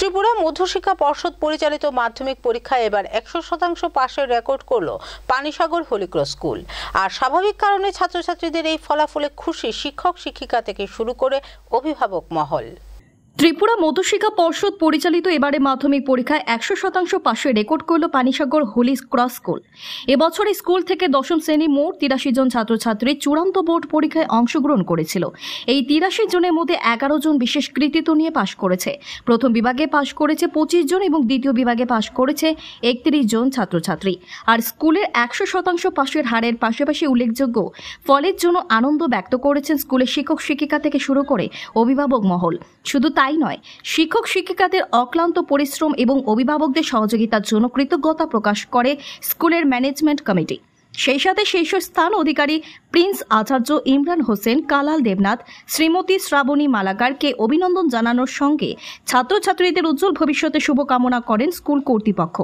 ত্রিপুরা মধ্যশিক্ষা পর্ষদ পরিচালিত মাধ্যমিক পরীক্ষায় এবার 100% পাশের রেকর্ড করল পানিসাগর হোলি ক্রস স্কুল। আর স্বাভাবিক কারণে ছাত্রছাত্রীদের এই ফলাফলে খুশি শিক্ষক শিক্ষিকা থেকে শুরু করে অভিভাবক মহল। ত্রিপুরা মধ্যশিক্ষা পর্ষদ পরিচালিত এবারে মাধ্যমিক পরীক্ষায় 100% পাশের রেকর্ড করল পানিসাগর হোলি ক্রস স্কুল। এবছর স্কুল থেকে দশম শ্রেণী মোট 83 জন ছাত্রছাত্রী চূড়ান্ত বোর্ড পরীক্ষায় অংশগ্রহণ করেছিল। এই 83 জনের মধ্যে 11 জন বিশেষ কৃতিত্ব নিয়ে পাশ করেছে। প্রথম বিভাগে পাশ করেছে 25 জন এবং দ্বিতীয় বিভাগে পাশ করেছে 31 জন ছাত্রছাত্রী। আর স্কুলের 100% পাশের হারের পাশাপাশি উল্লেখযোগ্য ফলের জন্য আনন্দ ব্যক্ত করেছেন স্কুলের শিক্ষক শিক্ষিকা থেকে শুরু করে অভিভাবক মহল। শুধু তাই নয়, শিক্ষক শিক্ষিকাদের অক্লান্ত পরিশ্রম এবং অভিভাবকদের সহযোগিতার জন্য কৃতজ্ঞতা প্রকাশ করে স্কুলের ম্যানেজমেন্ট কমিটি। সেই সাথে শীর্ষস্থান অধিকারী প্রিন্স আচার্য, ইমরান হোসেন, কালাল দেবনাথ, শ্রীমতী শ্রাবণী মালাকারকে অভিনন্দন জানানোর সঙ্গে ছাত্রছাত্রীদের উজ্জ্বল ভবিষ্যতে শুভকামনা করেন স্কুল কর্তৃপক্ষ।